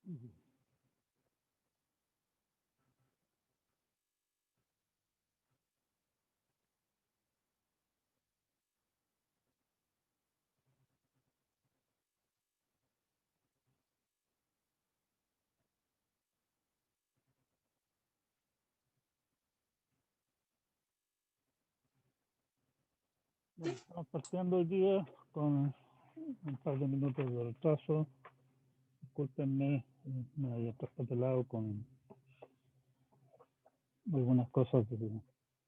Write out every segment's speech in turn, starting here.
Bueno, estamos partiendo hoy día con un par de minutos de retraso. Discúlpenme, me había traspapelado con algunas cosas de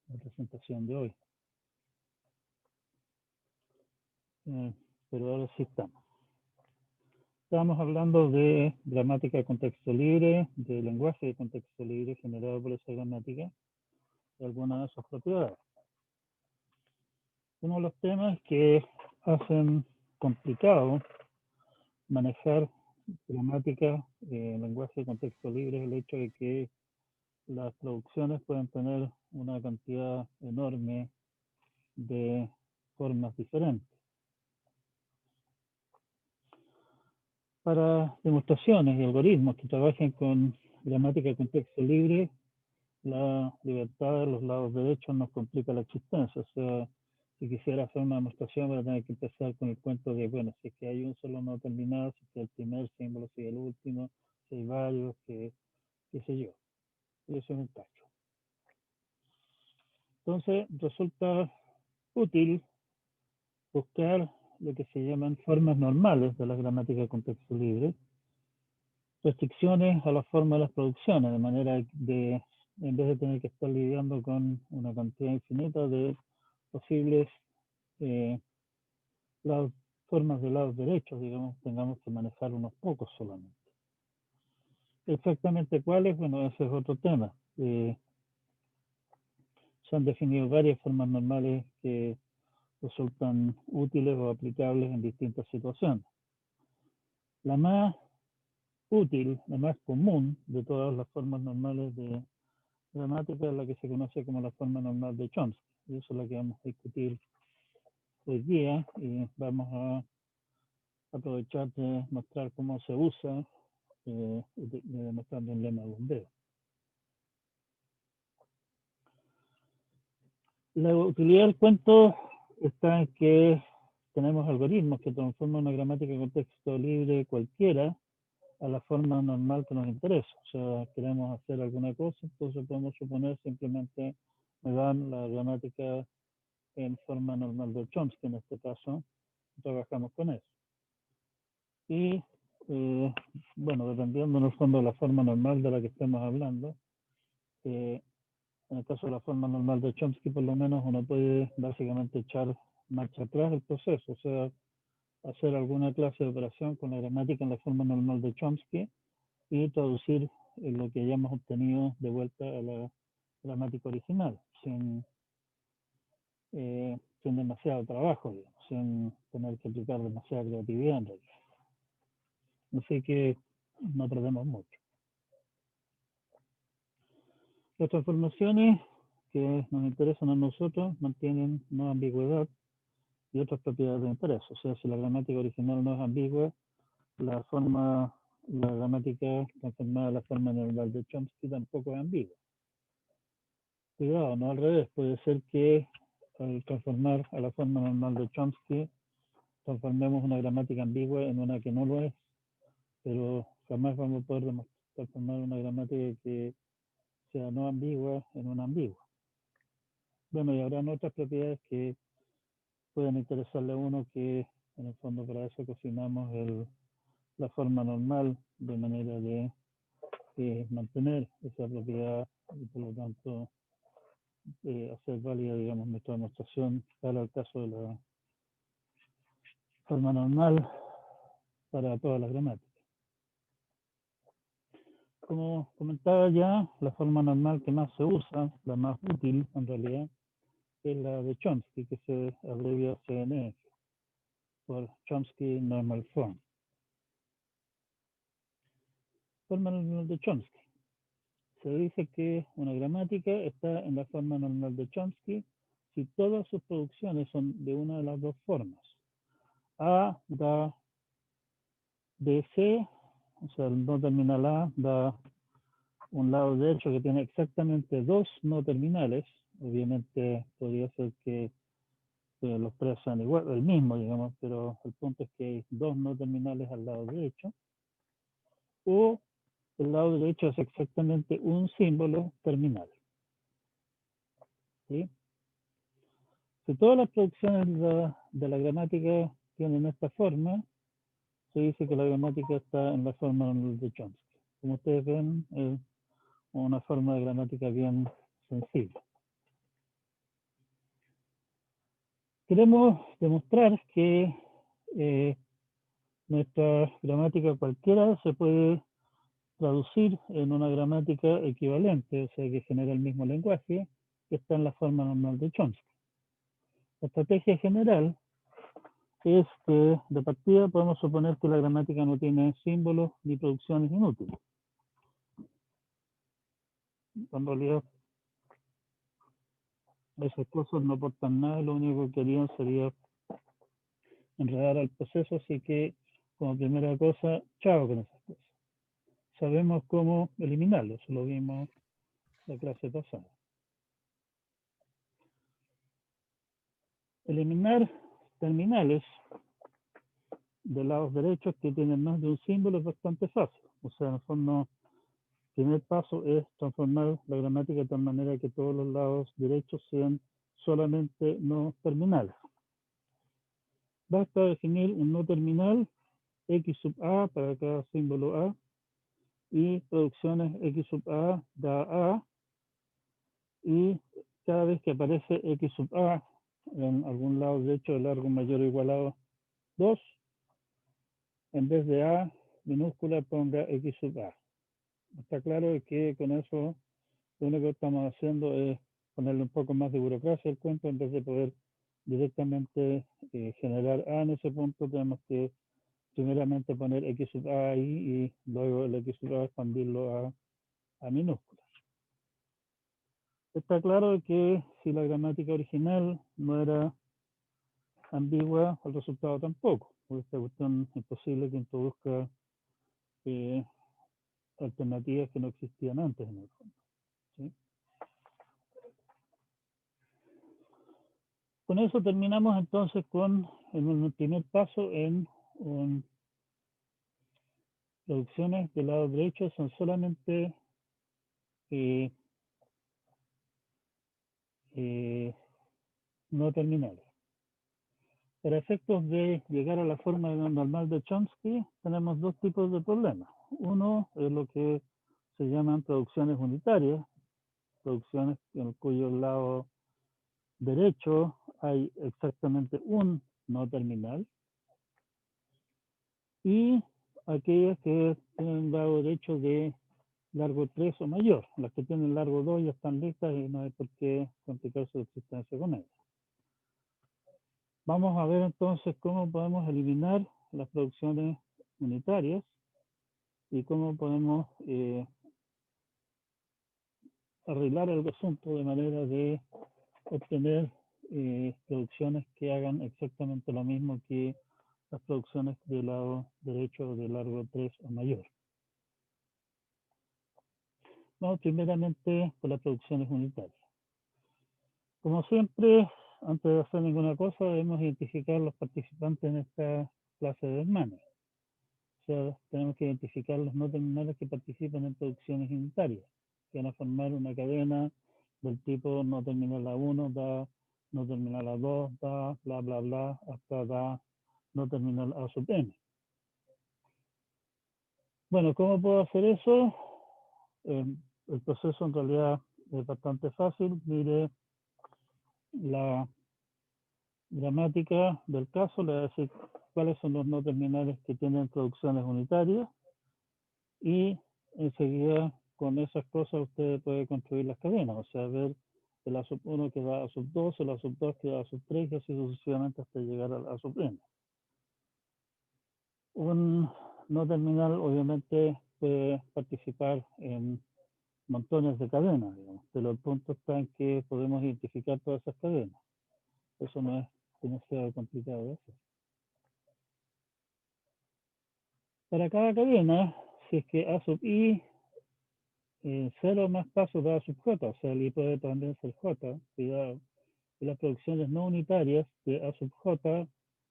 la presentación de hoy. Pero ahora sí estamos. Estábamos hablando de gramática de contexto libre, de lenguaje de contexto libre generado por esa gramática, y algunas de sus propiedades. Uno de los temas que hacen complicado manejar gramática, lenguaje de contexto libre, es el hecho de que las traducciones pueden tener una cantidad enorme de formas diferentes. Para demostraciones y algoritmos que trabajen con gramática de contexto libre, la libertad de los lados derechos nos complica la existencia. O sea, si quisiera hacer una demostración, voy a tener que empezar con el cuento de, bueno, si es que hay un solo no terminado, si es que el primer símbolo sigue el último, si hay varios, qué sé yo. Y eso es un cacho. Entonces, resulta útil buscar lo que se llaman formas normales de la gramática de contexto libre, restricciones a la forma de las producciones, de manera de, en vez de tener que estar lidiando con una cantidad infinita de posibles lados, formas de lados derechos, digamos, tengamos que manejar unos pocos solamente. Exactamente cuáles, bueno, ese es otro tema. Se han definido varias formas normales que resultan útiles o aplicables en distintas situaciones. La más útil, la más común de todas las formas normales de gramática es la que se conoce como la forma normal de Chomsky. Y eso es la que vamos a discutir hoy día y vamos a aprovechar de mostrar cómo se usa, demostrando un lema de bombeo. La utilidad del cuento está en que tenemos algoritmos que transforman una gramática de contexto libre cualquiera a la forma normal que nos interesa. O sea, queremos hacer alguna cosa, entonces podemos suponer simplemente me dan la gramática en forma normal de Chomsky, en este caso, trabajamos con eso. Y bueno, dependiendo en el fondo de la forma normal de la que estemos hablando, en el caso de la forma normal de Chomsky, por lo menos uno puede básicamente echar marcha atrás el proceso, o sea, hacer alguna clase de operación con la gramática en la forma normal de Chomsky y traducir lo que hayamos obtenido de vuelta a la gramática original, sin demasiado trabajo, digamos, sin tener que aplicar demasiada creatividad en realidad. Así que no perdemos mucho. Las transformaciones que nos interesan a nosotros mantienen no ambigüedad y otras propiedades de interés. O sea, si la gramática original no es ambigua, la gramática transformada a la forma normal de Chomsky tampoco es ambigua. Cuidado, no al revés. Puede ser que al transformar a la forma normal de Chomsky, transformemos una gramática ambigua en una que no lo es, pero jamás vamos a poder transformar una gramática que sea no ambigua en una ambigua. Bueno, y habrán otras propiedades que pueden interesarle a uno que en el fondo para eso cocinamos la forma normal de manera de mantener esa propiedad y por lo tanto hacer válida, digamos, nuestra demostración para el caso de la forma normal para todas las gramáticas. Como comentaba ya, la forma normal que más se usa, la más útil en realidad, es la de Chomsky, que se abrevia CNF, por Chomsky Normal Form. Forma normal de Chomsky. Se dice que una gramática está en la forma normal de Chomsky si todas sus producciones son de una de las dos formas. A da de C O sea, el no terminal A da un lado derecho que tiene exactamente dos no terminales. Obviamente podría ser que los tres sean igual, el mismo, digamos, pero el punto es que hay dos no terminales al lado derecho. O el lado derecho es exactamente un símbolo terminal. ¿Sí? Si todas las producciones de la gramática tienen esta forma, se dice que la gramática está en la forma de Chomsky. Como ustedes ven, es una forma de gramática bien sensible. Queremos demostrar que nuestra gramática cualquiera se puede traducir en una gramática equivalente, o sea, que genera el mismo lenguaje, que está en la forma normal de Chomsky. La estrategia general es que de partida podemos suponer que la gramática no tiene símbolos ni producciones inútiles. En realidad, esas cosas no aportan nada, lo único que harían sería enredar al proceso, así que como primera cosa, chao con esas cosas. Sabemos cómo eliminarlo, eso lo vimos en la clase pasada. Eliminar terminales de lados derechos que tienen más de un símbolo es bastante fácil. O sea, en el fondo, el primer paso es transformar la gramática de tal manera que todos los lados derechos sean solamente no terminales. Basta definir un no terminal x sub a para cada símbolo a y producciones x sub a da a, y cada vez que aparece x sub a en algún lado derecho de largo mayor o igual a 2, en vez de a minúscula ponga x sub a. Está claro que con eso lo único que estamos haciendo es ponerle un poco más de burocracia al cuento. En vez de poder directamente generar a en ese punto, tenemos que primeramente poner x sub a ahí y luego el x sub a expandirlo a minúsculas. Está claro que si la gramática original no era ambigua, el resultado tampoco. Por esta cuestión es posible que introduzca alternativas que no existían antes en el fondo. ¿Sí? Con eso terminamos entonces con el primer paso en producciones del lado derecho, son solamente no terminales. Para efectos de llegar a la forma normal de Chomsky, tenemos dos tipos de problemas. Uno es lo que se llaman producciones unitarias, producciones en cuyo lado derecho hay exactamente un no terminal, y aquellas que tienen lado derecho de largo 3 o mayor. Las que tienen largo 2 ya están listas y no hay por qué complicar su existencia con ellas. Vamos a ver entonces cómo podemos eliminar las producciones unitarias y cómo podemos arreglar el asunto de manera de obtener producciones que hagan exactamente lo mismo que las producciones del lado derecho de largo 3 o mayor. Vamos primeramente por las producciones unitarias. Como siempre, antes de hacer ninguna cosa, debemos identificar los participantes en esta clase de desmanes. O sea, tenemos que identificar los no terminales que participan en producciones unitarias, que van a formar una cadena del tipo no terminal A1 da, no terminal A2 da, bla, bla, bla, hasta da no terminal A sub n. Bueno, ¿cómo puedo hacer eso? El proceso en realidad es bastante fácil. Mire la gramática del caso, le voy a decir cuáles son los no terminales que tienen producciones unitarias, y enseguida con esas cosas usted puede construir las cadenas, o sea, ver el A sub 1 que da a sub 2, el A sub 2 que da a sub 3 y así sucesivamente hasta llegar al A sub n. Un no terminal obviamente puede participar en montones de cadenas, digamos, pero el punto está en que podemos identificar todas esas cadenas. Eso no es demasiado complicado de hacer. Para cada cadena si es que A sub I, 0 más pasos da A sub J, o sea, el I puede también ser J, cuidado. Y las producciones no unitarias de A sub J,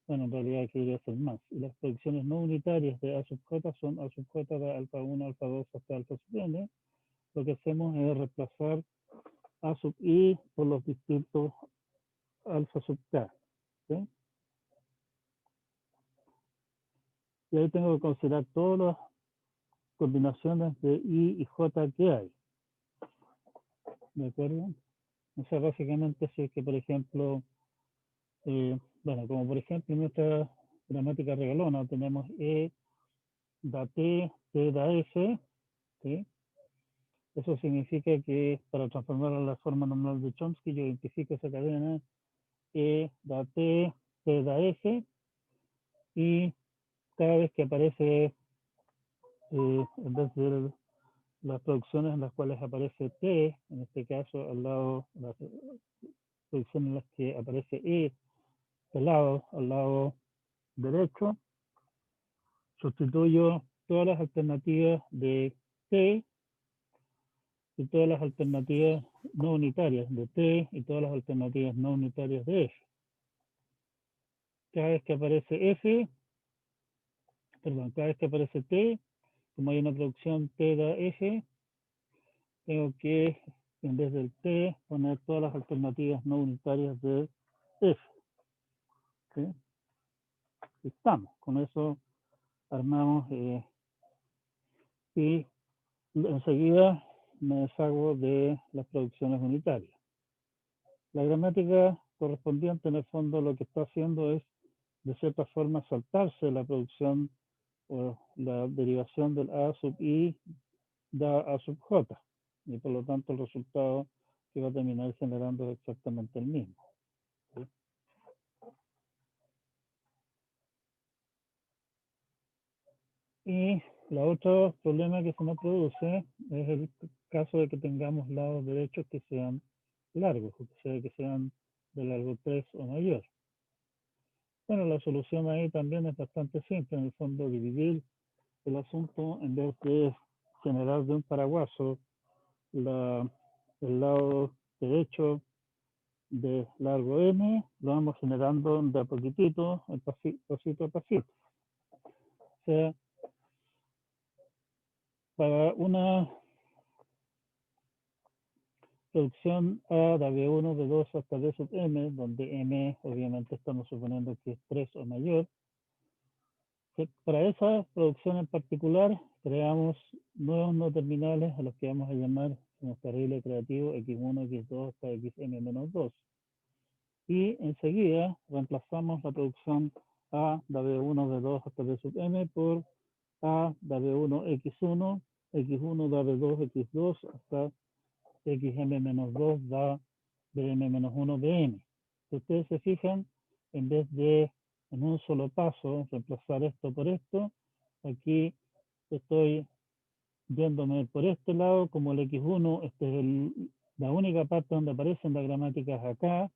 bueno, en realidad aquí debería ser más. Y las producciones no unitarias de A sub J son A sub J de alfa 1, alfa 2 hasta alfa sub n. Lo que hacemos es reemplazar A sub I por los distintos alfa sub K. ¿Sí? Y ahí tengo que considerar todas las combinaciones de I y J que hay. ¿De acuerdo? O sea, básicamente si es que, por ejemplo, bueno, como por ejemplo en nuestra gramática regalona tenemos E da T, T da F, ¿sí? Eso significa que para transformar a la forma normal de Chomsky yo identifico esa cadena E da T, T da F, y cada vez que aparece, en vez de las producciones en las cuales aparece T, en este caso al lado, las producciones en las que aparece E pelado al lado derecho, sustituyo todas las alternativas de T y todas las alternativas no unitarias de T y todas las alternativas no unitarias de F. Cada vez que aparece F, perdón, cada vez que aparece T, como hay una producción T da F, tengo que, en vez del T, poner todas las alternativas no unitarias de F. ¿Sí? Estamos, con eso armamos y enseguida me deshago de las producciones unitarias. La gramática correspondiente, en el fondo, lo que está haciendo es, de cierta forma, saltarse la producción o la derivación del A sub I da A sub J. Y por lo tanto, el resultado que va a terminar generando es exactamente el mismo. ¿Sí? Y el otro problema que se nos produce es el caso de que tengamos lados derechos que sean largos, o sea, que sean de largo 3 o mayor. Bueno, la solución ahí también es bastante simple, en el fondo dividir el asunto en vez de generar de un paraguaso el lado derecho de largo n, lo vamos generando de a poquitito, pasito a pasito. O sea, para una producción A de B1, B2 hasta B sub m, donde m obviamente estamos suponiendo que es 3 o mayor, para esa producción en particular creamos nuevos no terminales a los que vamos a llamar, como carril creativo, x1, x2 hasta xm-2. Y enseguida reemplazamos la producción A de B1, B2 hasta B sub m por A de B1, x1, x1 da B2, x2 hasta xm-2 da bm-1, bm. Si ustedes se fijan, en vez de en un solo paso reemplazar esto por esto, aquí estoy yéndome por este lado, como el x1, esta es la única parte donde aparecen las gramáticas acá,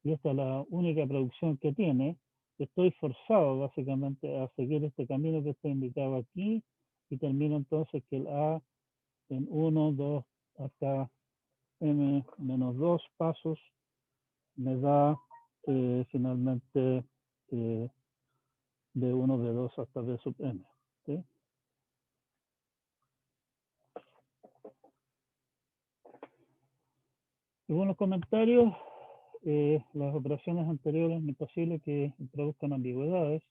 y esta es la única producción que tiene. Estoy forzado básicamente a seguir este camino que está indicado aquí, y termino entonces que el A en 1, 2, hasta m-2 pasos me da finalmente B1, B2 hasta B sub n. ¿Sí? Según los comentarios, las operaciones anteriores no es posible que introduzcan ambigüedades,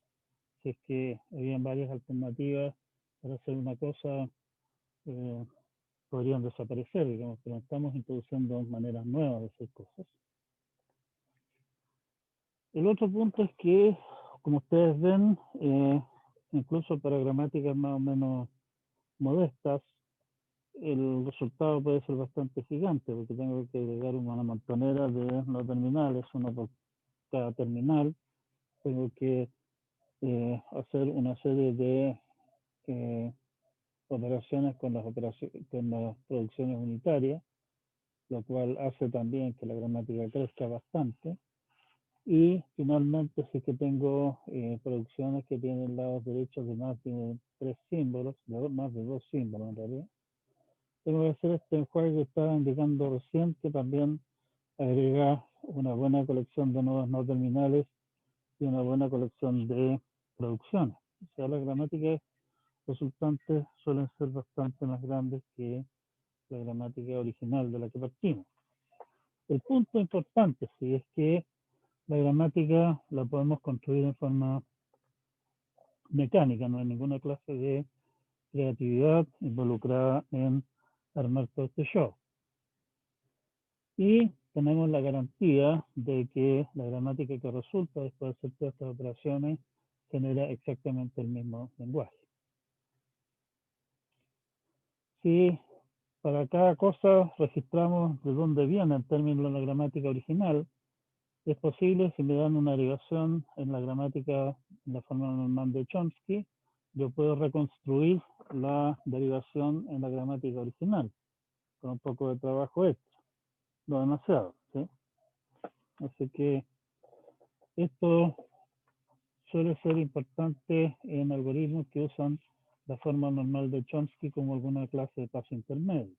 si es que habían varias alternativas para hacer una cosa, podrían desaparecer, digamos, pero estamos introduciendo maneras nuevas de hacer cosas. El otro punto es que, como ustedes ven, incluso para gramáticas más o menos modestas, el resultado puede ser bastante gigante, porque tengo que agregar una montonera de no terminales, una por cada terminal. Tengo que hacer una serie de operaciones con las producciones unitarias, lo cual hace también que la gramática crezca bastante. Y finalmente, si es que tengo producciones que tienen lados derechos de más de 3 símbolos, más de 2 símbolos en realidad, tengo que hacer este enjuague que estaba indicando recién, que también agrega una buena colección de nodos no terminales y una buena colección de producciones. O sea, las gramáticas resultantes suelen ser bastante más grandes que la gramática original de la que partimos. El punto importante, sí, es que la gramática la podemos construir en forma mecánica, no hay ninguna clase de creatividad involucrada en armar todo este show. Y tenemos la garantía de que la gramática que resulta después de hacer todas estas operaciones genera exactamente el mismo lenguaje. Si para cada cosa registramos de dónde viene en términos de la gramática original, es posible, si me dan una derivación en la gramática, en la forma normal de Chomsky, yo puedo reconstruir la derivación en la gramática original, con un poco de trabajo extra, no demasiado, ¿sí? Así que esto suele ser importante en algoritmos que usan la forma normal de Chomsky como alguna clase de paso intermedio.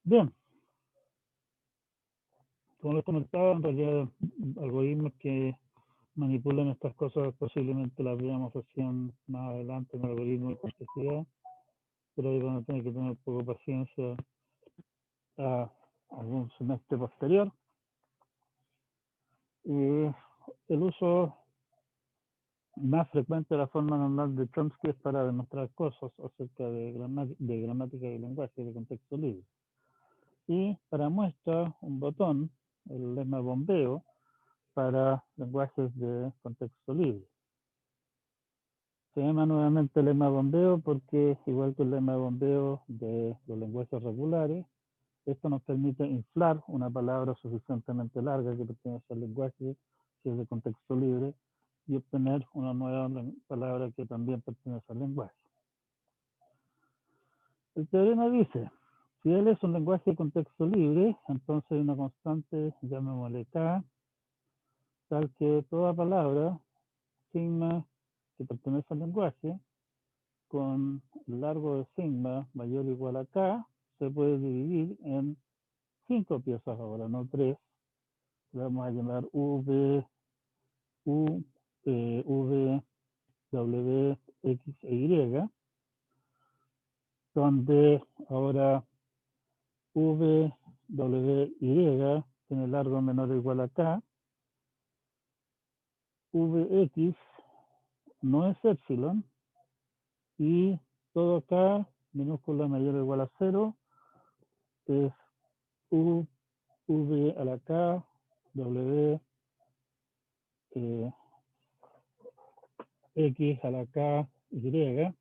Bien, como les comentaba, en realidad algoritmos que manipulan estas cosas posiblemente las veamos recién más adelante en algoritmos de complejidad, pero ahí van a tener que tener un poco de paciencia a algún semestre posterior. Y el uso más frecuente de la forma normal de Chomsky es para demostrar cosas acerca de gramática y lenguaje de contexto libre. Y para muestra, un botón, el lema bombeo, para lenguajes de contexto libre. Se llama nuevamente lema bombeo porque, igual que el lema bombeo de los lenguajes regulares, esto nos permite inflar una palabra suficientemente larga que pertenece al lenguaje, que es de contexto libre, y obtener una nueva palabra que también pertenece al lenguaje. El teorema dice, si L es un lenguaje de contexto libre, entonces hay una constante, llamémosle K, tal que toda palabra, sigma, que pertenece al lenguaje, con el largo de sigma mayor o igual a K, se puede dividir en 5 piezas ahora, no 3. Le vamos a llamar V, U, V, W, X e Y, donde ahora V, W, Y tiene largo menor o igual a K, Vx no es epsilon, y todo K minúscula mayor o igual a 0 es U, V a la K, W, X a la K, Y,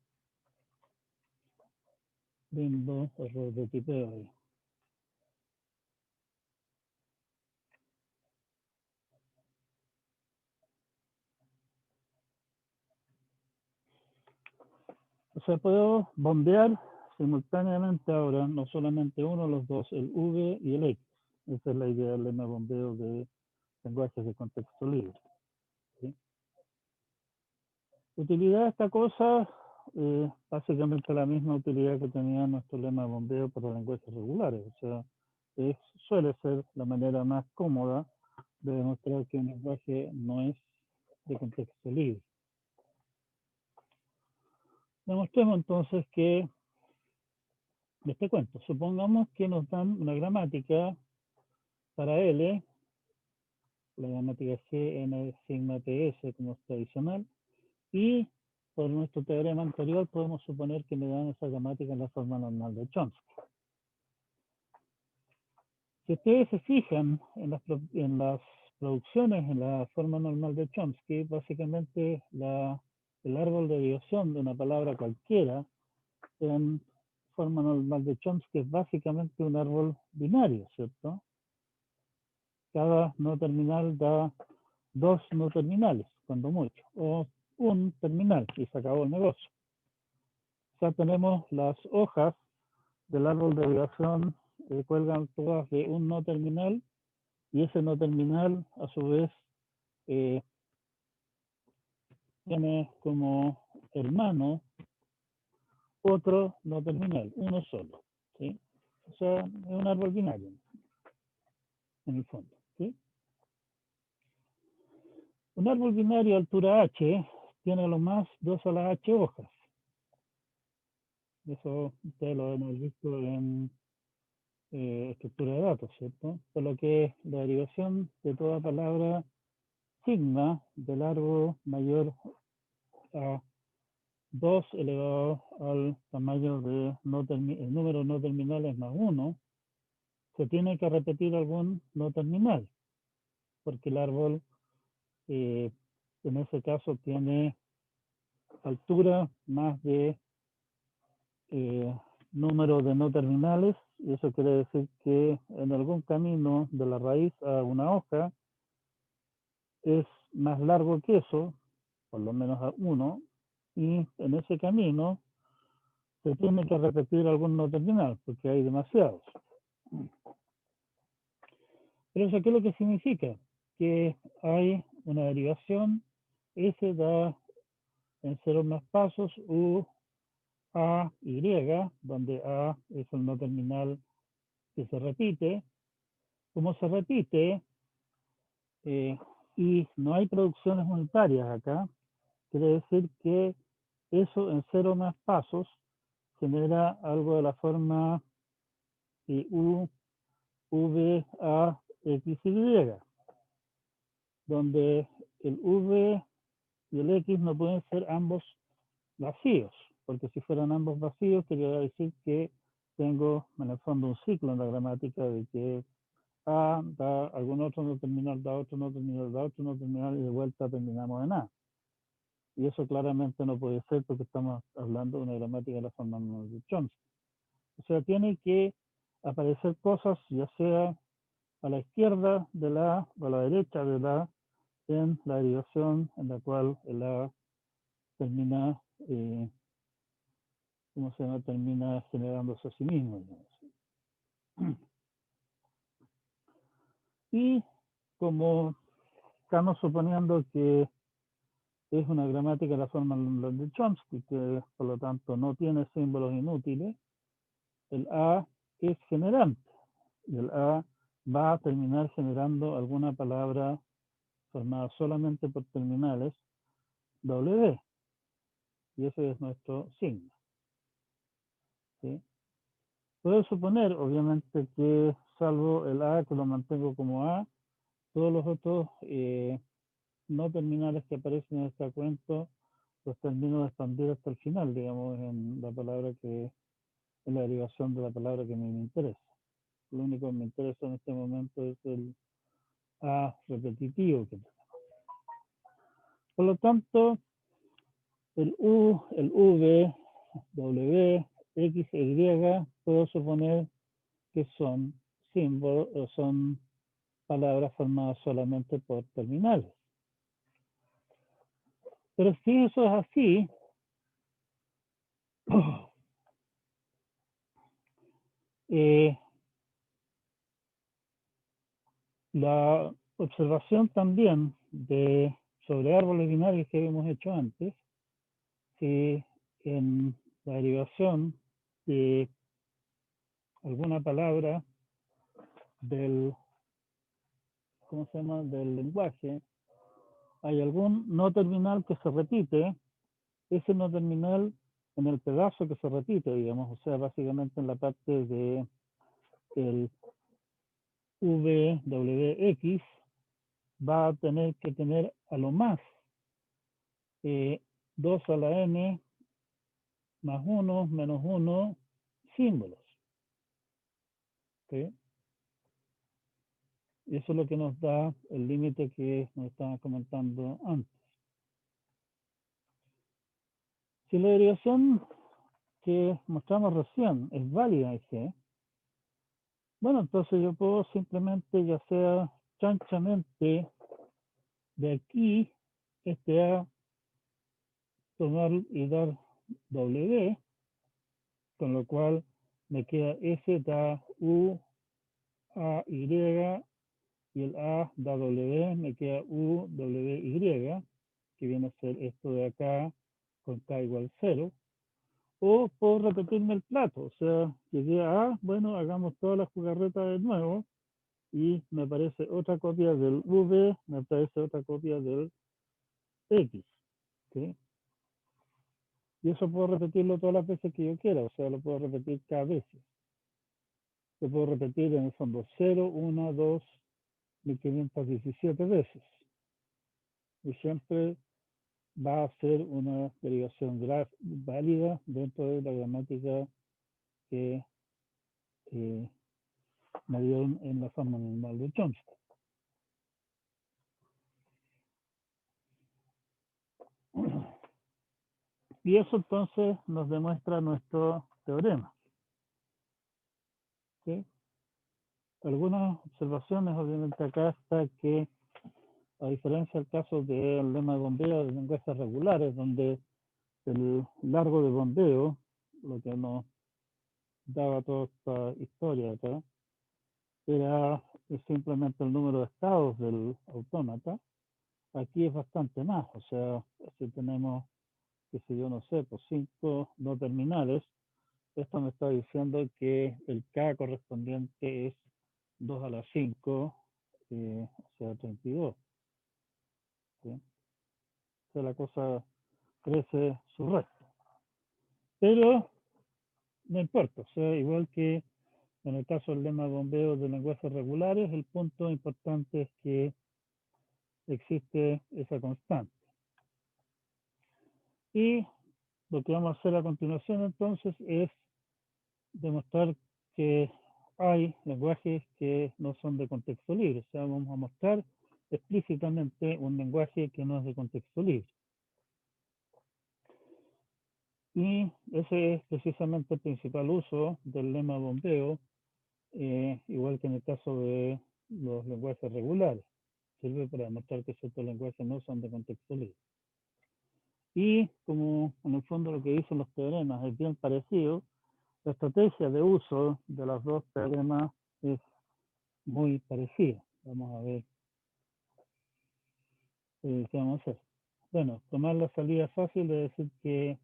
lindo error de tipeo ahí. O sea, puedo bombear simultáneamente ahora, no solamente uno, los dos, el V y el X. Esa es la idea del lema bombeo de lenguajes de contexto libre. ¿Sí? Utilidad de esta cosa, básicamente la misma utilidad que tenía nuestro lema bombeo para lenguajes regulares. O sea, suele ser la manera más cómoda de demostrar que un lenguaje no es de contexto libre. Demostremos entonces que, este cuento, supongamos que nos dan una gramática para L, la gramática G, N, sigma, TS como es tradicional, y por nuestro teorema anterior podemos suponer que me dan esa gramática en la forma normal de Chomsky. Si ustedes se fijan en las producciones en la forma normal de Chomsky, básicamente el árbol de derivación de una palabra cualquiera en forma normal de Chomsky es básicamente un árbol binario, ¿cierto? Cada no terminal da 2 no terminales, cuando mucho, o un terminal, y se acabó el negocio. O sea, tenemos las hojas del árbol de derivación se cuelgan todas de un no terminal, y ese no terminal a su vez tiene como hermano otro no terminal, uno solo, ¿sí? O sea, es un árbol binario en el fondo, ¿sí? Un árbol binario de altura h tiene a lo más 2 a la h hojas. Eso ustedes lo hemos visto en estructura de datos, ¿cierto? Por lo que la derivación de toda palabra sigma del árbol mayor a 2 elevado al tamaño de el número no terminales más 1, se tiene que repetir algún no terminal, porque el árbol en ese caso tiene altura más de número de no terminales, y eso quiere decir que en algún camino de la raíz a una hoja es más largo que eso, por lo menos a 1, y en ese camino se tiene que repetir algún no terminal, porque hay demasiados. Pero eso, ¿qué es lo que significa? Que hay una derivación, S da en cero más pasos, U, A, Y, donde A es el no terminal que se repite. Como se repite y no hay producciones unitarias acá, quiere decir que eso en cero más pasos genera algo de la forma U, V, A, X, Y, donde el V y el X no pueden ser ambos vacíos, porque si fueran ambos vacíos, quería decir que tengo en el fondo un ciclo en la gramática de que A da algún otro no terminal, da otro no terminal, da otro no terminal, y de vuelta terminamos en A. Y eso claramente no puede ser porque estamos hablando de una gramática de la forma de Chomsky. O sea, tiene que aparecer cosas, ya sea a la izquierda de la A o a la derecha de la A, en la derivación en la cual el A termina, ¿cómo se llama? Termina generándose a sí mismo. Y como estamos suponiendo que es una gramática de la forma de Chomsky, que por lo tanto no tiene símbolos inútiles, el A es generante, y el A va a terminar generando alguna palabra formada solamente por terminales W, y ese es nuestro signo. ¿Sí? Puedo suponer, obviamente, que salvo el A, que lo mantengo como A, todos los otros no terminales que aparecen en este cuento los termino de expandir hasta el final, digamos, en la palabra que es la derivación de la palabra que me interesa. Lo único que me interesa en este momento es el A repetitivo que tenemos. Por lo tanto, el U, el V, W, X e Y, puedo suponer que son símbolos o son palabras formadas solamente por terminales. Pero si eso es así, la observación también sobre árboles binarios que habíamos hecho antes, si en la derivación de alguna palabra del, ¿cómo se llama?, del lenguaje, hay algún no terminal que se repite, ese no terminal en el pedazo que se repite, digamos, o sea, básicamente en la parte de el VWX, va a tener que tener a lo más 2 a la n más 1 menos 1 símbolos. ¿Sí? Y eso es lo que nos da el límite que nos estaba comentando antes. Si la derivación que mostramos recién es válida en G, bueno, entonces yo puedo simplemente, ya sea chanchamente, de aquí, este A, tomar y dar W, con lo cual me queda S da U, A, Y, y el A da W, me queda U, W, Y, que viene a ser esto de acá, con K igual 0. O puedo repetirme el plato, o sea, llegué a A, bueno, hagamos toda la jugarreta de nuevo, y me aparece otra copia del V, me aparece otra copia del X, ¿sí? Y eso puedo repetirlo todas las veces que yo quiera, o sea, lo puedo repetir cada vez. Lo puedo repetir en el fondo 0, 1, 2, 1517 veces. Y siempre va a ser una derivación válida dentro de la gramática que me dieron en la forma normal de Chomsky. Y eso entonces nos demuestra nuestro teorema. ¿Sí? Algunas observaciones, obviamente acá está que, a diferencia del caso del lema de bombeo de lenguajes regulares, donde el largo de bombeo, lo que nos daba toda esta historia acá, era simplemente el número de estados del autómata. Aquí es bastante más, o sea, si tenemos, que si yo no sé, pues 5 no terminales, esto me está diciendo que el K correspondiente es 2 a la 5, o sea, 32. ¿Sí? O sea, la cosa crece su resto. Pero no importa, o sea, igual que en el caso del lema de bombeo de lenguajes regulares, el punto importante es que existe esa constante. Y lo que vamos a hacer a continuación entonces es demostrar que hay lenguajes que no son de contexto libre. O sea, vamos a mostrar explícitamente un lenguaje que no es de contexto libre. Y ese es precisamente el principal uso del lema bombeo, igual que en el caso de los lenguajes regulares. Sirve para demostrar que ciertos lenguajes no son de contexto libre. Y como en el fondo lo que dicen los teoremas es bien parecido, la estrategia de uso de los dos teoremas es muy parecida. Vamos a ver qué vamos a hacer. Bueno, tomar la salida fácil de decir que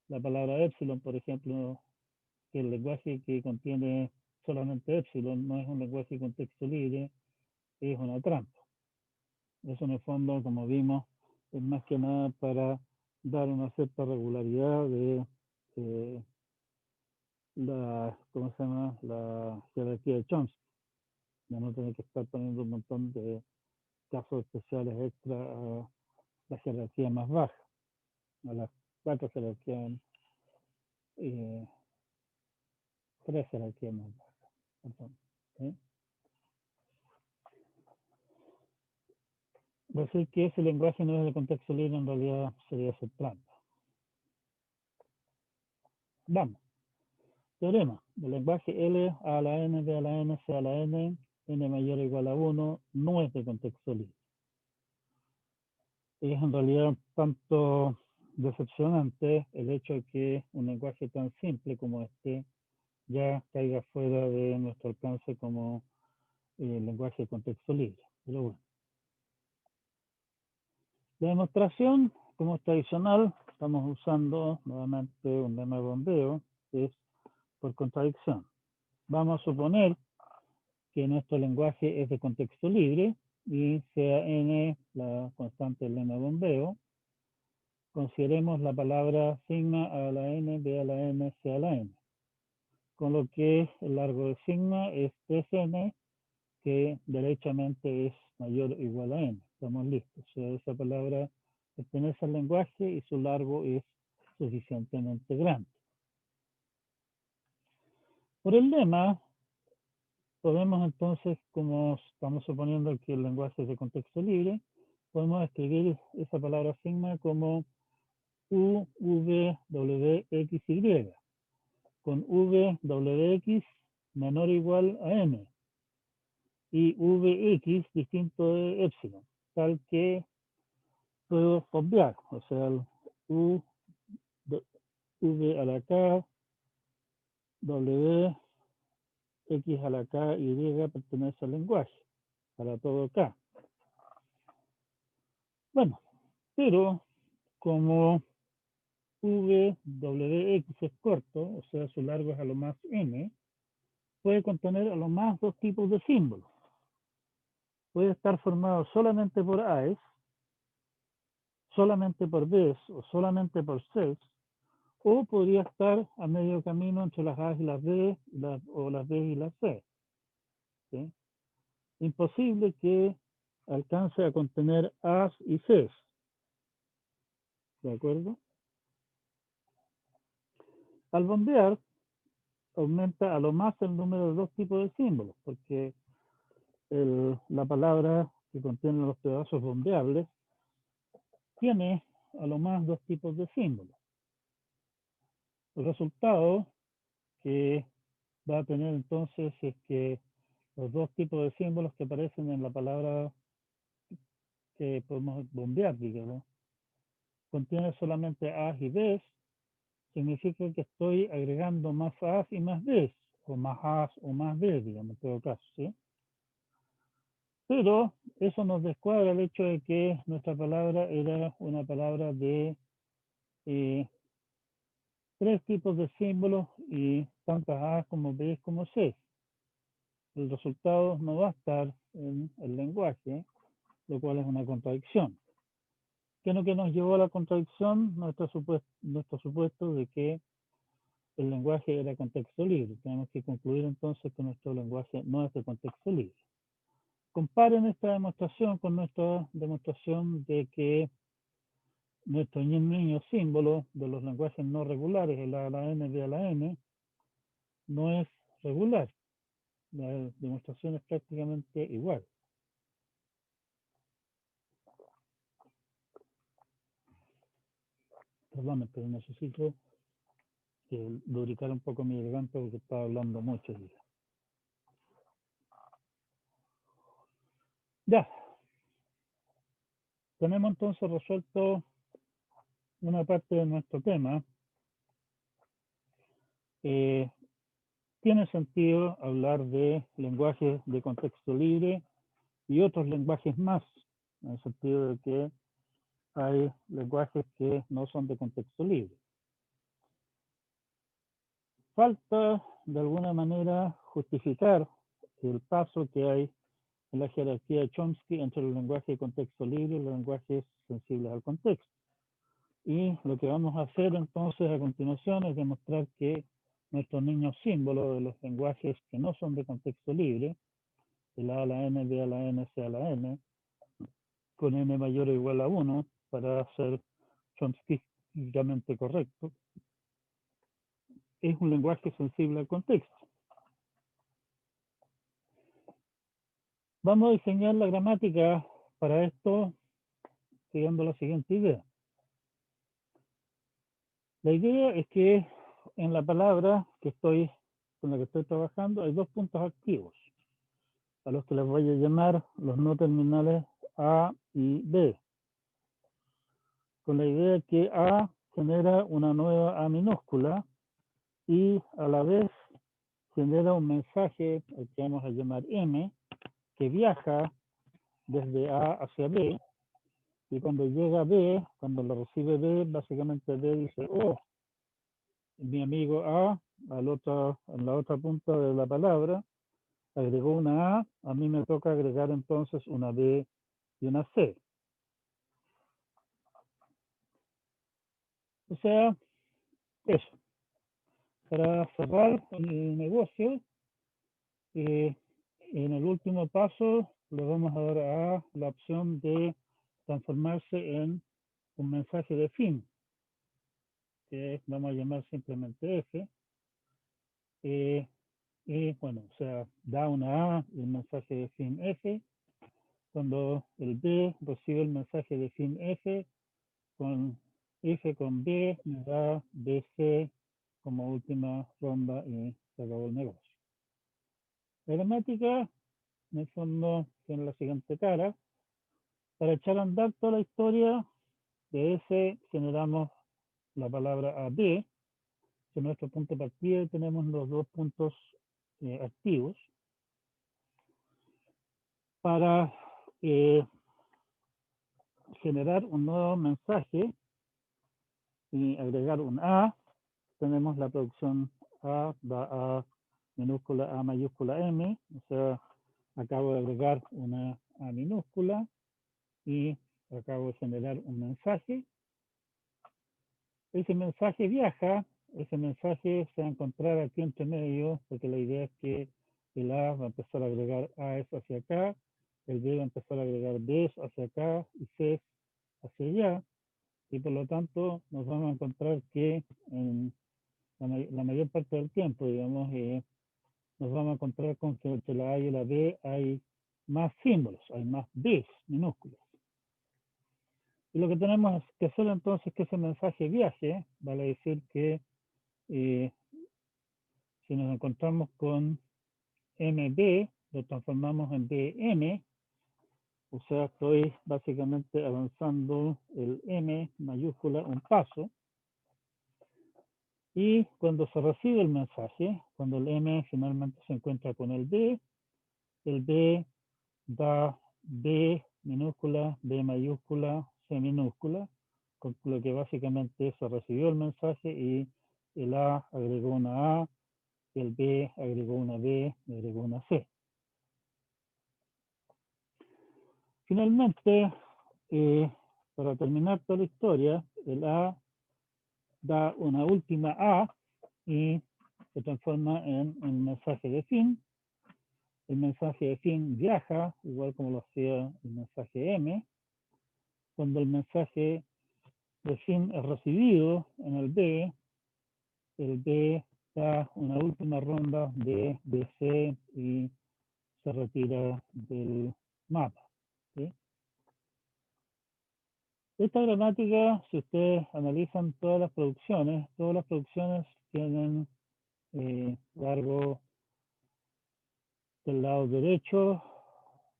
la palabra epsilon, por ejemplo, que el lenguaje que contiene solamente epsilon no es un lenguaje con texto libre, es una trampa. Eso en el fondo, como vimos, es más que nada para dar una cierta regularidad de ¿cómo se llama? La jerarquía de Chomsky. Ya no tener que estar poniendo un montón de casos especiales extra a la jerarquía más baja, a las 4 jerarquías, 3 jerarquías más bajas. Entonces, ¿sí? Decir que ese lenguaje no es de contexto libre en realidad sería ser trampa. Vamos. Teorema. El lenguaje L a la N, B a la N, C a la N, N mayor o igual a 1, no es de contexto libre. Es en realidad un tanto decepcionante el hecho de que un lenguaje tan simple como este ya caiga fuera de nuestro alcance como lenguaje de contexto libre. Pero bueno. La demostración, como es tradicional, estamos usando nuevamente un lema de bombeo, que es por contradicción. Vamos a suponer que nuestro lenguaje es de contexto libre y sea n la constante del lema de bombeo. Consideremos la palabra sigma a la n, b a la n, c a la n. Con lo que el largo de sigma es 3n, que derechamente es mayor o igual a n. Estamos listos. O sea, esa palabra pertenece al lenguaje y su largo es suficientemente grande. Por el lema, podemos entonces, como estamos suponiendo que el lenguaje es de contexto libre, podemos escribir esa palabra sigma como U, V, W, X, Y, con V, W, X menor o igual a N y Vx distinto de epsilon, tal que puedo obviar, o sea, el U, V a la K W, X a la K, Y pertenece al lenguaje, para todo K. Bueno, pero como V, W, X es corto, o sea, su largo es a lo más N, puede contener a lo más dos tipos de símbolos. Puede estar formado solamente por A's, solamente por B's o solamente por C's, o podría estar a medio camino entre las A y las B, o las B y las C. ¿Sí? Imposible que alcance a contener A's y C's. ¿De acuerdo? Al bombear, aumenta a lo más el número de dos tipos de símbolos, porque la palabra que contiene los pedazos bombeables tiene a lo más dos tipos de símbolos. El resultado que va a tener entonces es que los dos tipos de símbolos que aparecen en la palabra que podemos bombear, digamos, contiene solamente A y B, significa que estoy agregando más A y más B, o más A o más B, digamos, en todo caso, ¿sí? Pero eso nos descuadra el hecho de que nuestra palabra era una palabra de tres tipos de símbolos y tantas A como B como C. El resultado no va a estar en el lenguaje, lo cual es una contradicción. ¿Qué es lo que nos llevó a la contradicción? Nuestro supuesto de que el lenguaje era contexto libre. Tenemos que concluir entonces que nuestro lenguaje no es de contexto libre. Comparen esta demostración con nuestra demostración de que nuestro niño símbolo de los lenguajes no regulares, el A a la N, B a la N, no es regular. La demostración es prácticamente igual. Perdón, pero necesito lubricar un poco mi garganta porque estaba hablando mucho. Ya, tenemos entonces resuelto una parte de nuestro tema. Tiene sentido hablar de lenguajes de contexto libre y otros lenguajes más, en el sentido de que hay lenguajes que no son de contexto libre. Falta, de alguna manera, justificar el paso que hay en la jerarquía de Chomsky entre los lenguajes de contexto libre y los lenguajes sensibles al contexto. Y lo que vamos a hacer entonces a continuación es demostrar que nuestros niños símbolos de los lenguajes que no son de contexto libre, el A a la N, B a la N, C a la N, con N mayor o igual a 1, para ser chomskyamente correcto, es un lenguaje sensible al contexto. Vamos a diseñar la gramática para esto siguiendo la siguiente idea. La idea es que en la palabra con la que estoy trabajando hay dos puntos activos, a los que les voy a llamar los no terminales A y B, con la idea que A genera una nueva A minúscula y a la vez genera un mensaje al que vamos a llamar M, que viaja desde A hacia B, y cuando llega a B, cuando lo recibe B, básicamente B dice, oh, mi amigo A, en la otra punta de la palabra, agregó una A mí me toca agregar entonces una B y una C. O sea, eso. Para cerrar el negocio, en el último paso le vamos a dar a A la opción de transformarse en un mensaje de fin, que vamos a llamar simplemente F. Y bueno, o sea, da una A y el mensaje de fin F. Cuando el B recibe el mensaje de fin F, con F con B me da BC como última ronda y se acabó el negocio. La gramática, en el fondo, tiene la siguiente cara. Para echar a andar toda la historia de S generamos la palabra AB, Este es nuestro punto de partida y tenemos los dos puntos activos para generar un nuevo mensaje y agregar un A. Tenemos la producción A, da A minúscula A mayúscula M, o sea, acabo de agregar una A minúscula y acabo de generar un mensaje. Ese mensaje viaja, ese mensaje se va a encontrar aquí entre medio, porque la idea es que el A va a empezar a agregar A's hacia acá, el B va a empezar a agregar B's hacia acá y C's hacia allá, y por lo tanto nos vamos a encontrar que en la mayor parte del tiempo, digamos, nos vamos a encontrar con que entre la A y la B hay más símbolos, hay más B's minúsculas. Y lo que tenemos que hacer entonces es que ese mensaje viaje, vale decir que si nos encontramos con MB, lo transformamos en BM, o sea, estoy básicamente avanzando el M mayúscula un paso, y cuando se recibe el mensaje, cuando el M finalmente se encuentra con el B da B minúscula, B mayúscula, C minúscula, con lo que básicamente se recibió el mensaje y el A agregó una A, el B agregó una B y agregó una C. Finalmente, para terminar toda la historia, el A da una última A y se transforma en un mensaje de fin. El mensaje de fin viaja, igual como lo hacía el mensaje M. Cuando el mensaje de fin es recibido en el B da una última ronda de C y se retira del mapa. ¿Sí? Esta gramática, si ustedes analizan todas las producciones tienen largo del lado derecho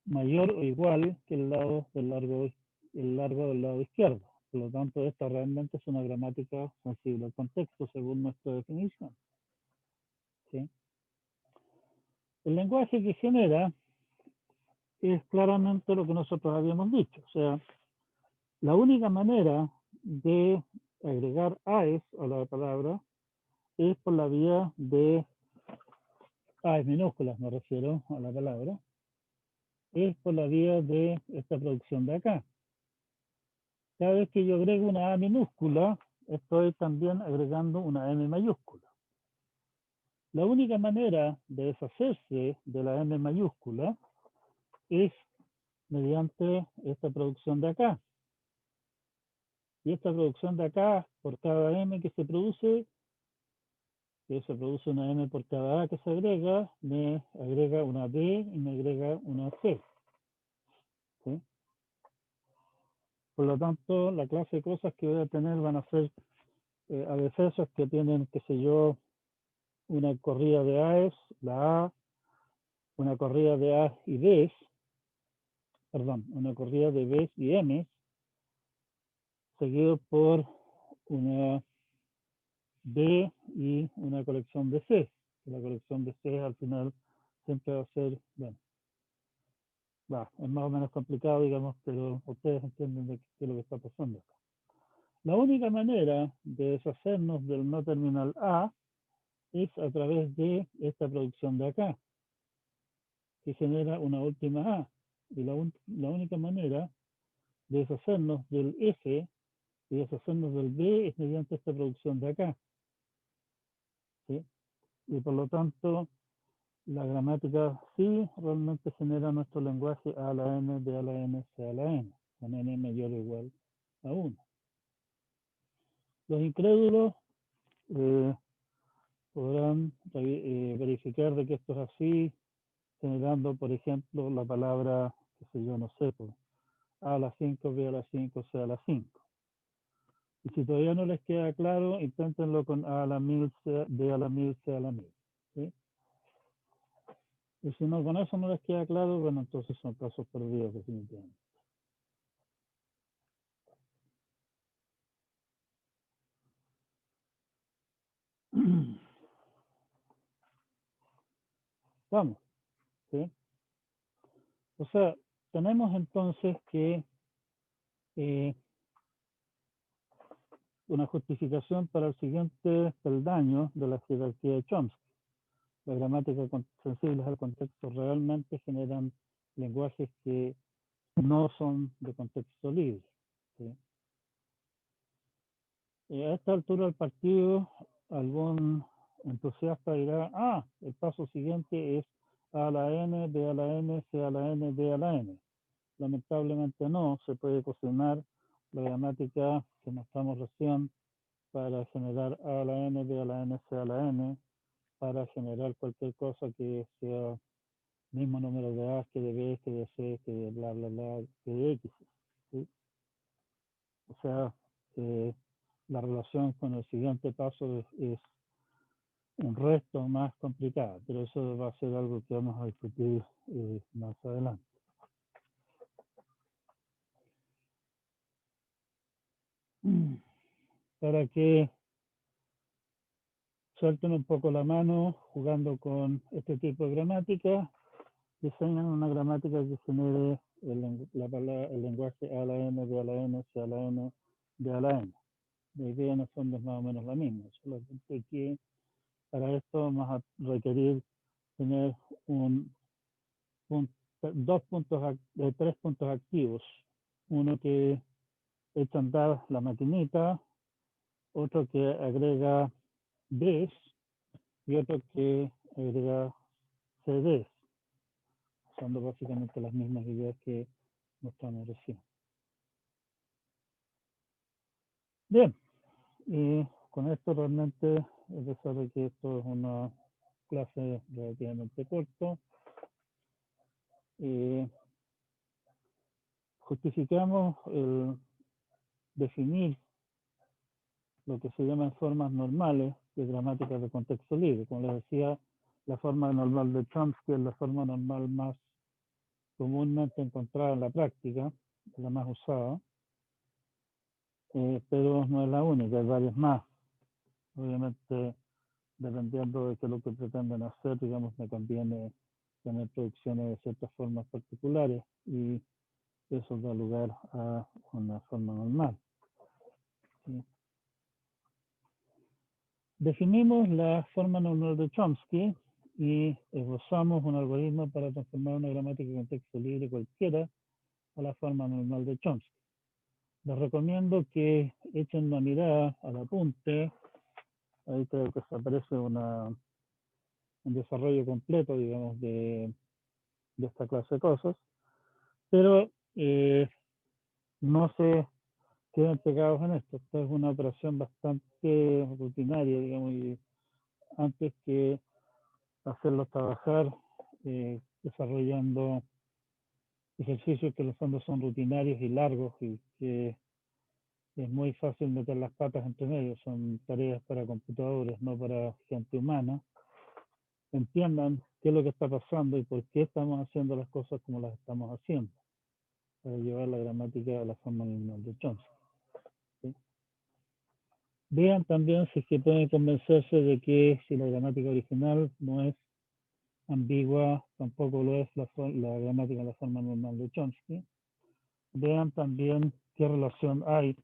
mayor o igual que el largo del lado izquierdo. Por lo tanto, esta realmente es una gramática sensible al contexto según nuestra definición. ¿Sí? El lenguaje que genera es claramente lo que nosotros habíamos dicho. O sea, la única manera de agregar AES a la palabra es por la vía de AES minúsculas, me refiero a la palabra, es por la vía de esta producción de acá. Cada vez que yo agrego una A minúscula, estoy también agregando una M mayúscula. La única manera de deshacerse de la M mayúscula es mediante esta producción de acá. Y esta producción de acá, por cada M que se produce una M por cada A que se agrega, me agrega una B y me agrega una C. ¿Sí? Por lo tanto, la clase de cosas que voy a tener van a ser adefesios que tienen, qué sé yo, una corrida de A's, la A, una corrida de A y B's, perdón, una corrida de B's y M's, seguido por una B y una colección de C. La colección de C al final siempre va a ser, bueno, es más o menos complicado, digamos, pero ustedes entienden de qué es lo que está pasando acá. La única manera de deshacernos del no terminal A es a través de esta producción de acá, que genera una última A. Y la única manera de deshacernos del F y deshacernos del B es mediante esta producción de acá. ¿Sí? Y por lo tanto, la gramática sí realmente genera nuestro lenguaje A a la N, B a la N, C a la N, con N mayor o igual a 1. Los incrédulos podrán verificar de que esto es así, generando, por ejemplo, la palabra, qué sé yo, no sé, pues, A a la 5, B a la 5, C a la 5. Y si todavía no les queda claro, inténtenlo con A a la 1000, B a la 1000, C a la 1000. ¿Sí? Y si no, con eso no les queda claro, bueno, entonces son casos perdidos definitivamente. Vamos, ¿sí? O sea, tenemos entonces que una justificación para el siguiente peldaño de la jerarquía de Chomsky. La gramática sensibles al contexto realmente generan lenguajes que no son de contexto libre. ¿Sí? A esta altura del partido, algún entusiasta dirá, el paso siguiente es A a la N, B a la N, C a la N, D a la N. Lamentablemente no, se puede cocinar la gramática que mostramos recién para generar A a la N, B a la N, C a la N, para generar cualquier cosa que sea mismo número de A que de B, que de C, que de bla, bla, bla, que de X. ¿Sí? O sea, la relación con el siguiente paso es un resto más complicado, pero eso va a ser algo que vamos a discutir más adelante. Para que suelten un poco la mano jugando con este tipo de gramática, diseñan una gramática que genere el lenguaje A a la N, B a la N, C a la N, D a la N. La idea en el fondo es más o menos la misma, solamente que para esto vamos a requerir tener tres puntos activos. Uno que echa a andar la maquinita, otro que agrega Ds y otro que agrega CDs, usando básicamente las mismas ideas que mostramos recién. Bien, y con esto realmente, a pesar de que esto es una clase relativamente corta, justificamos el definir lo que se llaman formas normales de gramática de contexto libre. Como les decía, la forma normal de Chomsky es la forma normal más comúnmente encontrada en la práctica, la más usada, pero no es la única, hay varias más. Obviamente, dependiendo de qué es lo que pretenden hacer, digamos, me conviene tener producciones de ciertas formas particulares y eso da lugar a una forma normal. ¿Sí? Definimos la forma normal de Chomsky y esbozamos un algoritmo para transformar una gramática de contexto libre cualquiera a la forma normal de Chomsky. Les recomiendo que echen una mirada al apunte. Ahí creo que se aparece un desarrollo completo, digamos, de esta clase de cosas. Pero no se queden pegados en esto. Esta es una operación bastante rutinaria, digamos, y antes que hacerlos trabajar desarrollando ejercicios que en los fondos son rutinarios y largos y que es muy fácil meter las patas entre medio, son tareas para computadores, no para gente humana. Entiendan qué es lo que está pasando y por qué estamos haciendo las cosas como las estamos haciendo, para llevar la gramática a la forma normal de Chomsky. ¿Sí? Vean también si es que pueden convencerse de que si la gramática original no es ambigua, tampoco lo es la gramática en la forma normal de Chomsky. Vean también qué relación hay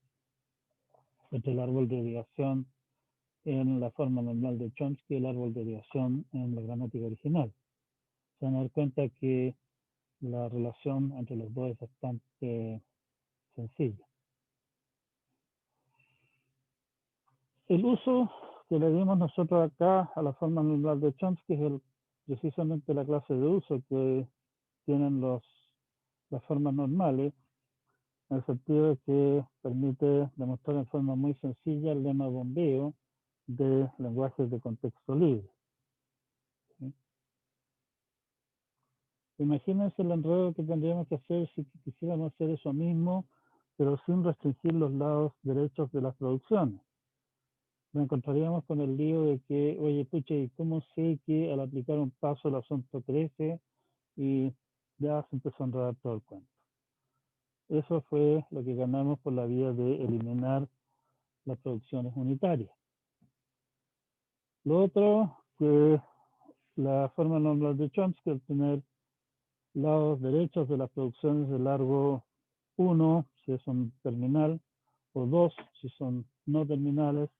entre el árbol de derivación en la forma normal de Chomsky y el árbol de derivación en la gramática original. Se van a dar cuenta que la relación entre los dos es bastante sencilla. El uso que le dimos nosotros acá a la forma normal de Chomsky es precisamente la clase de uso que tienen las formas normales, en el sentido de que permite demostrar en forma muy sencilla el lema bombeo de lenguajes de contexto libre. ¿Sí? Imagínense el enredo que tendríamos que hacer si quisiéramos hacer eso mismo, pero sin restringir los lados derechos de las producciones. Nos encontraríamos con el lío de que, oye, pucha, ¿y cómo sé que al aplicar un paso el asunto crece? Y ya se empezó a enredar todo el cuento. Eso fue lo que ganamos por la vía de eliminar las producciones unitarias. Lo otro, que la forma normal de Chomsky es tener lados derechos de las producciones de largo 1, si es un terminal, o 2, si son no terminales,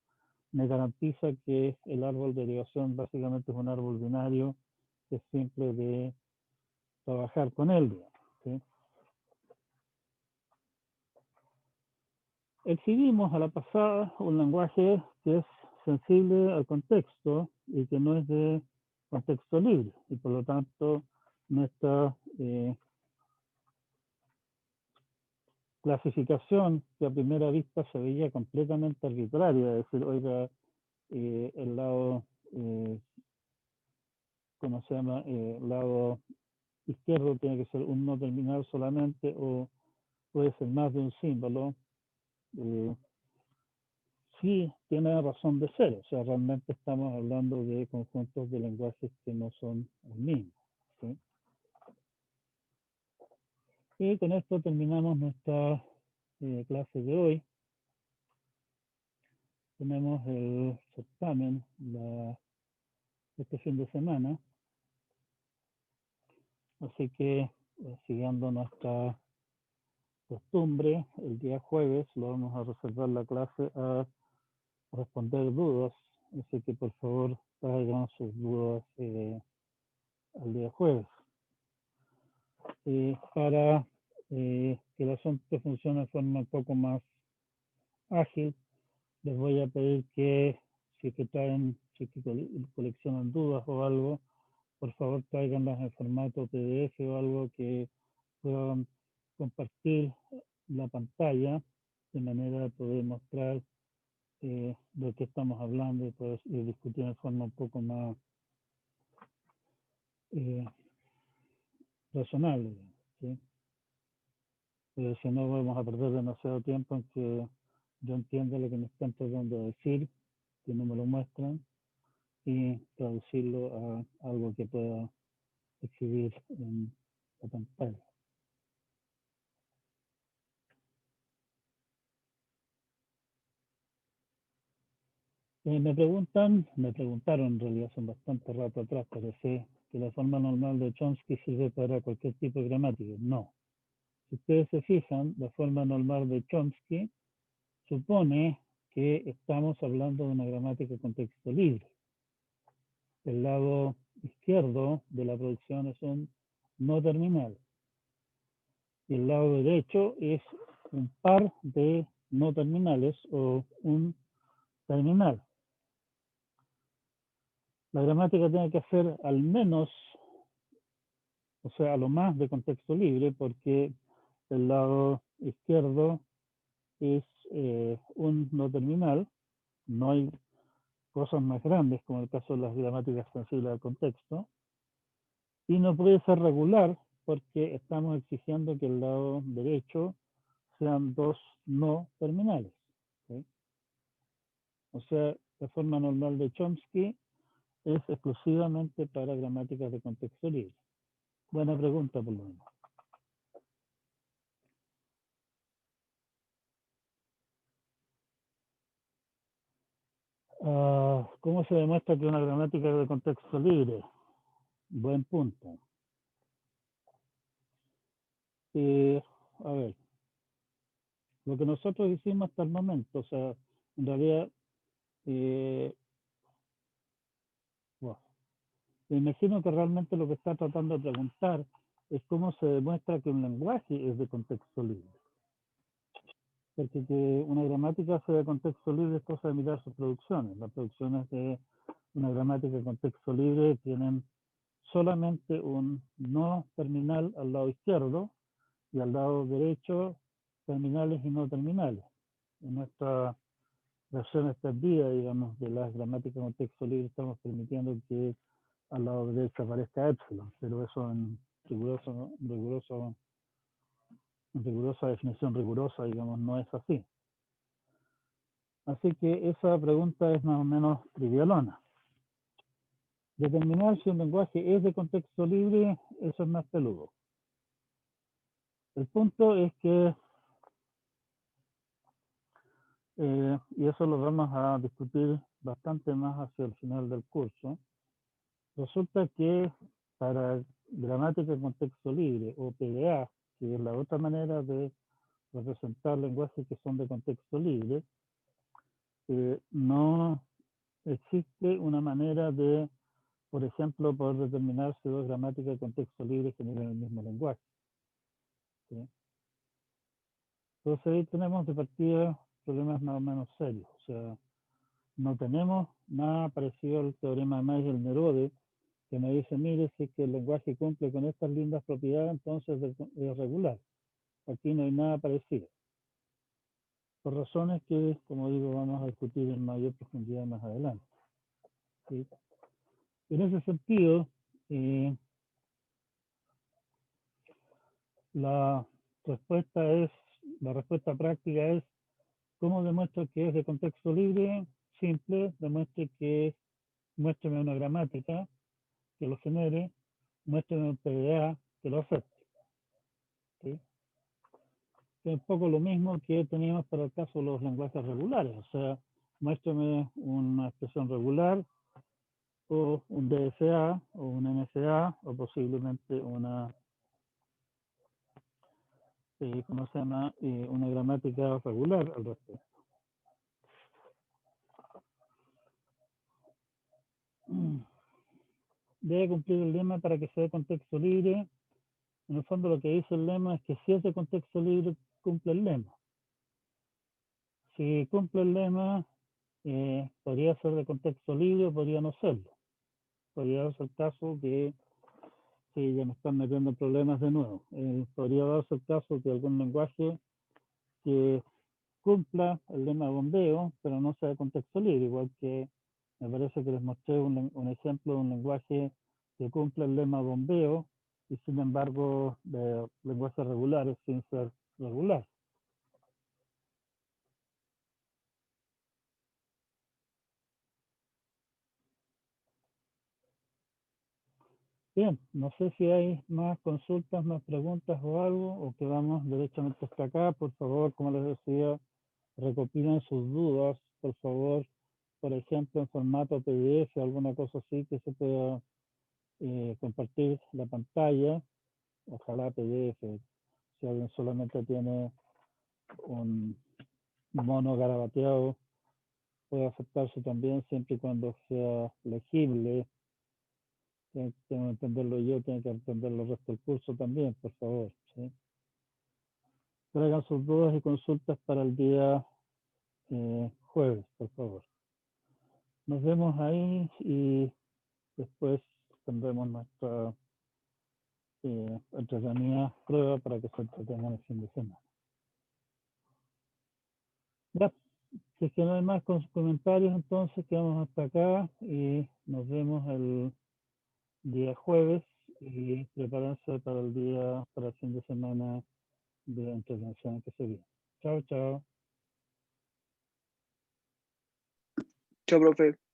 me garantiza que el árbol de derivación básicamente es un árbol binario que es simple de trabajar con él, ¿sí? Exhibimos a la pasada un lenguaje que es sensible al contexto y que no es de contexto libre, y por lo tanto nuestra clasificación que a primera vista se veía completamente arbitraria, es decir, oiga, el lado, ¿cómo se llama? El lado izquierdo tiene que ser un no terminal solamente o puede ser más de un símbolo. Eh, sí tiene razón de ser, o sea, realmente estamos hablando de conjuntos de lenguajes que no son el mismo, ¿sí? Y con esto terminamos nuestra clase de hoy. Tenemos el certamen este fin de semana, así que siguiendo nuestra costumbre, el día jueves lo vamos a reservar la clase a responder dudas, así que por favor traigan sus dudas al día jueves. Para que el asunto funcione de forma un poco más ágil, les voy a pedir que si que traen, si que coleccionan dudas o algo, por favor traiganlas en formato PDF o algo que puedan compartir la pantalla de manera de poder mostrar de qué estamos hablando y poder discutir de forma un poco más eh, razonable, ¿sí? Si no vamos a perder demasiado tiempo en que yo entienda lo que me están tratando de decir, que no me lo muestran, y traducirlo a algo que pueda exhibir en la pantalla. Me preguntaron en realidad hace bastante rato atrás, pero sé que la forma normal de Chomsky sirve para cualquier tipo de gramática. No. Si ustedes se fijan, la forma normal de Chomsky supone que estamos hablando de una gramática con texto libre. El lado izquierdo de la producción es un no terminal. Y el lado derecho es un par de no terminales o un terminal. La gramática tiene que ser al menos, o sea, a lo más de contexto libre, porque el lado izquierdo es un no terminal. No hay cosas más grandes, como el caso de las gramáticas sensibles al contexto. Y no puede ser regular, porque estamos exigiendo que el lado derecho sean dos no terminales, ¿sí? O sea, la forma normal de Chomsky es exclusivamente para gramáticas de contexto libre. Buena pregunta, por lo menos. ¿Cómo se demuestra que una gramática de contexto libre? Buen punto. A ver, lo que nosotros hicimos hasta el momento, o sea, en realidad, bueno, me imagino que realmente lo que está tratando de preguntar es cómo se demuestra que un lenguaje es de contexto libre. Porque que una gramática sea de contexto libre es cosa de mirar sus producciones. Las producciones de una gramática de contexto libre tienen solamente un no terminal al lado izquierdo y al lado derecho terminales y no terminales. En nuestra versión extendida, digamos, de las gramáticas de contexto libre estamos permitiendo que al lado derecho aparezca epsilon, pero eso en rigurosa definición rigurosa, digamos, no es así. Así que esa pregunta es más o menos trivialona. Determinar si un lenguaje es de contexto libre, eso es más peludo. El punto es que y eso lo vamos a discutir bastante más hacia el final del curso. Resulta que para gramática en contexto libre, o PDA, que es la otra manera de representar lenguajes que son de contexto libre, no existe una manera de, por ejemplo, poder determinar si dos gramáticas de contexto libre generan el mismo lenguaje. ¿Sí? Entonces ahí tenemos de partida problemas más o menos serios. O sea, no tenemos nada parecido al teorema de Meyer-Nerode, que me dice, mire, si es que el lenguaje cumple con estas lindas propiedades, entonces es regular. Aquí no hay nada parecido. Por razones que, como digo, vamos a discutir en mayor profundidad más adelante. ¿Sí? En ese sentido, la respuesta práctica es, ¿cómo demuestro que es de contexto libre? Simple, muéstrame una gramática que lo genere, muéstrame un PDA que lo acepte. ¿Sí? Es un poco lo mismo que teníamos para el caso de los lenguajes regulares, o sea, muéstrame una expresión regular o un DSA o un MSA o posiblemente una, ¿cómo se llama? Una gramática regular al respecto. Debe cumplir el lema para que sea de contexto libre. En el fondo lo que dice el lema es que si es de contexto libre, cumple el lema. Si cumple el lema, podría ser de contexto libre o podría no serlo. Podría darse el caso que, sí, ya me están metiendo en problemas de nuevo, podría darse el caso que algún lenguaje que cumpla el lema de bombeo, pero no sea de contexto libre, igual que me parece que les mostré un ejemplo de un lenguaje que cumple el lema bombeo y sin embargo de lenguajes regulares sin ser regular. Bien, no sé si hay más consultas, más preguntas o algo, o que vamos derechamente hasta acá. Por favor, como les decía, recopilen sus dudas, por favor, por ejemplo, en formato PDF, alguna cosa así que se pueda compartir la pantalla, ojalá PDF. Si alguien solamente tiene un mono garabateado, puede aceptarse también siempre y cuando sea legible. Tengo que entenderlo yo, tengo que entenderlo el resto del curso también, por favor. ¿Sí? Traigan sus dudas y consultas para el día jueves, por favor. Nos vemos ahí y después tendremos nuestra entretenida prueba para que se entretengan el fin de semana. Ya, si es que no hay más comentarios, entonces quedamos hasta acá y nos vemos el día jueves y prepárense para el fin de semana de entretención que se viene. Chao, chao. Chao, profe.